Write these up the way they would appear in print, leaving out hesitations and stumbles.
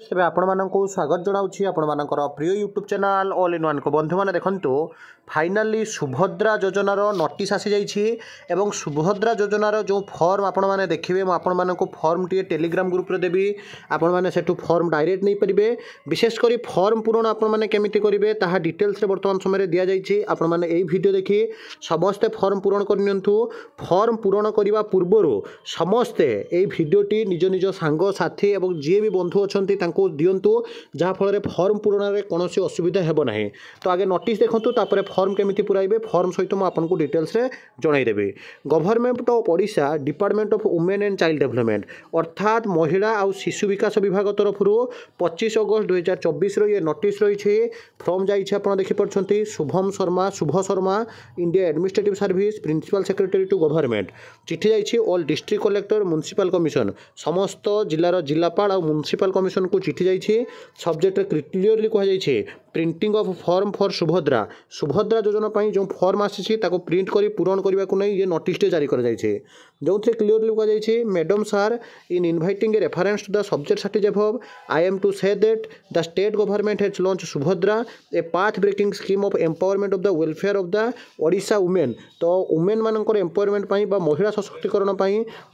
तेज आपको स्वागत जनाऊँगी आपर प्रिय YouTube channel all in one को बंधु मैंने देखो फाइनाली सुभद्रा योजनार नोटिस आसी जाइए सुभद्रा योजनार जो फॉर्म आपण मैंने देखिए मुझे फॉर्म टी टेलीग्राम ग्रुप रे देवी आपण मैंने सेठू फॉर्म डायरेक्ट नहीं पारे विशेषकर फॉर्म पूरण आपने केमी करेंगे ताहा डिटेल्स बर्तमान समय दि जाइए आपण मैंने यही वीडियो देखी समस्ते फॉर्म पूरण करनियंतु फॉर्म पूरण करने पूर्वर समस्ते यही भिडियोटी निज निज सांग साथी और जी भी बंधु अच्छा दिंतु जहाँफल फॉर्म पूरण में कौन असुविधा हेब ना। तो आगे नोटिस देखूँ तापर फॉर्म केमी पुराइबे फॉर्म सहित मुझे डिटेल्स जनईदेवी। Government of Odisha department of women and child development अर्थात महिला और शिशु विकास विभाग तरफ 25 अगस्त 2024 ये नोटिस रही फ्रॉम जाइए देखिपी Shubha Sharma India administrative service principal secretary to government चिठी जाइए all district collector municipal commission समस्त जिलार जिलापाल और म्युनिसिपल कमिशन को चिठी जाइए सब्जेक्ट क्लियरली कहुई printing of form for Subhadra योजना जो फॉर्म आसी प्रिंट कर पूरण करने को नहीं ये नोटिस जारी कर जो क्लियरली कहुई madam sir in inviting a reference to the subject cited above I am to say that the state government has launch Subhadra a path breaking scheme of empowerment of the welfare of the Odisha women. तो women मानकर empowerment महिला सशक्तिकरण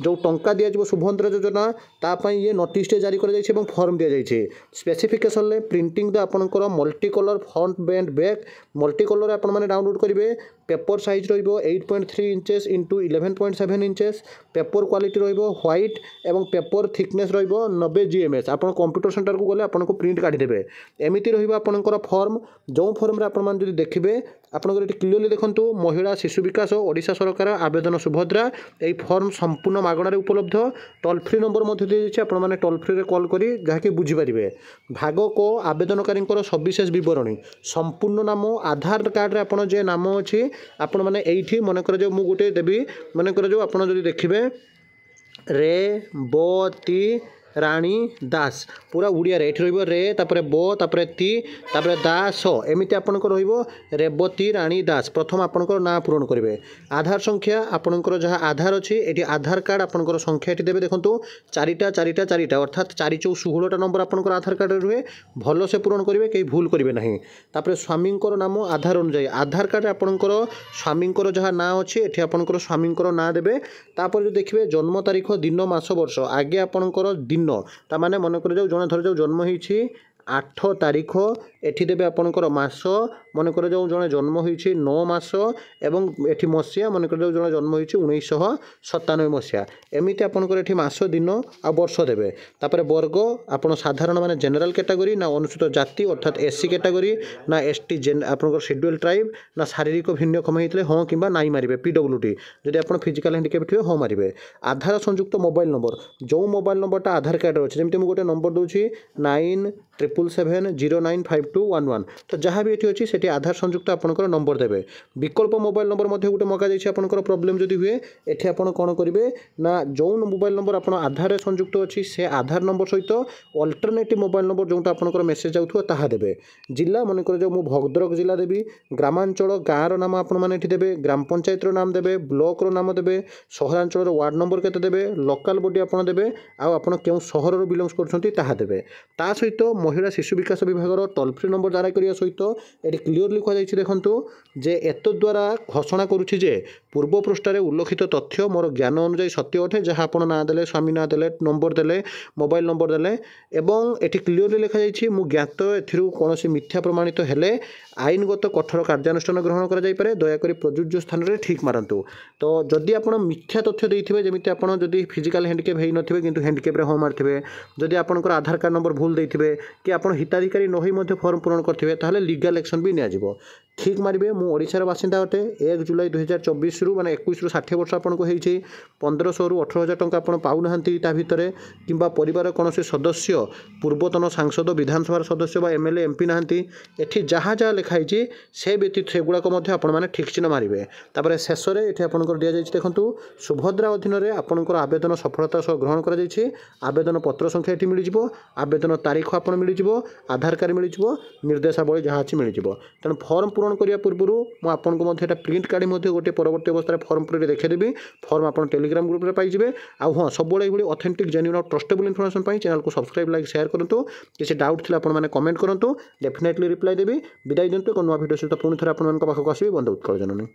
जो टंका दिया सुभद्रा योजना तापाई ये notice जारी कर फॉर्म दि जाइए स्पेसिफिकेशन प्रिंटिंग द आपंकर multi colour front band back multi colour आप डाउनलोड करेंगे पेपर साइज रो 8.3 inches into 11.7 inches paper quality white एवं पेपर थिकनेस रो 90 GMS आप कंप्यूटर सेंटर को गले आपको प्रिंट काढ़ीदेवे एमती रहा फॉर्म जो फॉर्म आप देखिए आपंकर क्लियरली देखूँ महिला शिशु विकास ओडिशा सरकार आवेदन सुभद्रा यही फॉर्म संपूर्ण मागणार उपलब्ध टोल फ्री नंबर दी आपने टोल फ्री कॉल कर जहाँकि बुझीपारे भाग को आवेदनकारी सविशेष बरणी संपूर्ण नाम आधार कार्ड आप नाम अच्छी आपण मैंने ये मनकर जो मुझे गोटे देवी मनकर जो आप देखिए रेबती राणी दास पूरा उड़िया ये रे तापर बो तापर ती तापर दास एमती आपंकर रेवती राणी दास प्रथम आपंकर ना पूरण करेंगे आधार संख्या आपंकर जहाँ आधार अच्छी ये आधार कार्ड आपंकर संख्या ये देवे देखो 4टा 4टा 4टा अर्थात 4 4 16टा नंबर आपंकर आधार कार्ड रुहे भल से पूरण करेंगे कहीं भूल करेंगे ना। तापर स्वामी नाम आधार अनुजाई आधार कार्ड आपंकर स्वामी जहाँ ना अच्छी ये आपंकर स्वामी ना देवे तापर जो देखिए जन्म तारीख दिन मास वर्ष आगे आपंकर दिन ताने मनकर जो जड़े थर जो जन्म होती 8 तारीख एठी देवे आपणकर मास मनकर जो जड़े जन्म होती 9 मास एवं एठी मसीहा मनकर जो जड़े जन्म होती 1997 मसीहा एमती आपणकर एठी मास दिन आ वर्ष देवे। तापर वर्ग आपन साधारण माने जनरल कैटेगरी ना अनुसूचित जाति अर्थात SC कैटेगरी ना ST आपणकर शेड्यूल ट्राइब ना शारीरिक भिन्नक्षम होते हाँ कि नाई मारे PWD जदि आप फिजिकल हैंडिकैप थे हाँ मारे आधार संयुक्त मोबाइल नंबर जो मोबाइल नंबरटा आधार कार्ड अच्छे जमी मुझे गोटे नंबर दूसरी 9777095211 तो जहाँ भी ये अच्छी से आधार संयुक्त आपंकर नंबर देवे विकल्प मोबाइल नंबर गोटे मगा जाइए आपंकर प्रोब्लेम जदि हुए ये आप कौन करेंगे ना जो मोबाइल नंबर आप आधार संयुक्त अच्छी से आधार नंबर सहित अल्टरनेटिव मोबाइल नंबर जो आपंकर मेसेज जाऊँ ताहा देवे जिला मनकर जो मुझे भद्रक जिला देवी ग्रामांचल गाँव नाम आपने देवे ग्राम पंचायत नाम देवे ब्लॉक नाम देवे सहरांचल वार्ड नंबर केते देवे लोकल बॉडी आप देवे आप क्यों सहर बिलंग्स कर देवे ता सहित महिला शिशु विकास विभाग टोल फ्री नंबर जारी करने सहित ये क्लियरली कहुई देखूँ जे एत द्वारा घोषणा करुच्ची जे पूर्व पृष्ठार उल्लेखित तथ्य मोर ज्ञान अनुजाई सत्य अटे जहाँ आप ना देले स्वामी ना देले नंबर देले मोबाइल नंबर देले एवं ये क्लियरली लिखा मु ज्ञात कौन मिथ्या प्रमाणित हेले आईनगत कठोर कार्यानुष्ठान ग्रहण कर दयाकोरी प्रযোज्य स्थान में ठीक मारतु। तो जदि आप मिथ्या तथ्य देते जमी आप फिजिकल हैंडिकैप हो नथिबे किंतु हैंडिकैप हाँ मारथिबे जदि आपनकर आधार कार्ड नंबर भूल देते कि आप हिताधिकारी न होई फॉर्म पूरण करथिबे ताहले लीगल एक्शन भी नियाजिबो ठीक मारे मु ओडिशार बासिंदा अटे 1 जुलाई 2024 रु माने 21 रु 60 वर्ष आपको होती 1500 रु 18,000 टंका आप पाऊना भितर कि परिवार कौन सदस्य पूर्वतन सांसद विधानसभा सदस्य बा MLA MP नहांती एठी जहाँ जहाँ लिखाई से व्यतीत सेगुड़ाक आपने ठीक चिन्ह मारे। तापर शेष में ये आपंकर दि जाइए देखूँ सुभद्रा अधीन में आपंकर आवेदन सफलता सह ग्रहण कर आवेदन पत्र संख्या ये मिल आवेदन तारीख आप मिल आधार कार्ड मिल निर्देशावली जहाँ अच्छी मिल तेणु फॉर्म ପୂରଣ କରିବା ପୂର୍ବରୁ ମୁଁ ଆପଣଙ୍କୁ ମଧ୍ୟ ଏଇଟା ପ୍ରିଣ୍ଟ କାଢ଼ି ମଧ୍ୟ ଗୋଟିଏ ପରବର୍ତ୍ତୀ ଅବସ୍ଥାରେ ଫର୍ମ ପୁରେଇ ଦେଖାଇଦେବି। ଫର୍ମ ଆପଣ ଟେଲିଗ୍ରାମ ଗ୍ରୁପ୍ରେ ପାଇଯିବେ। ଆଉ ହଁ, ସବୁବେଳେ ଏଇଭଳି ଅଥେଣ୍ଟିକ୍ ଜେନ୍ୟୁନ୍ ଆଉ ଟ୍ରଷ୍ଟେବୁଲ୍ ଇନଫର୍ମେସନ୍ ପାଇଁ ଚ୍ୟାନେଲକୁ ସବସ୍କ୍ରାଇବ୍ ଲାଇକ୍ ସେୟାର କରନ୍ତୁ। କିଛି ଡାଉଟ୍ ଥିଲେ ଆପଣମାନେ କମେଣ୍ଟ କରନ୍ତୁ, ଡେଫିନେଟଲି ରିପ୍ଲାଏ ଦେବି। ବିଦାୟ ଦିଅନ୍ତୁ। ଏକ ନୂଆ ଭିଡ଼ିଓ ସହିତ ପୁଣି ଥରେ ଆପଣମାନଙ୍କ ପାଖକୁ ଆସିବି। ବନ୍ଦେ ଉତ୍କଳ ଜନନୀ।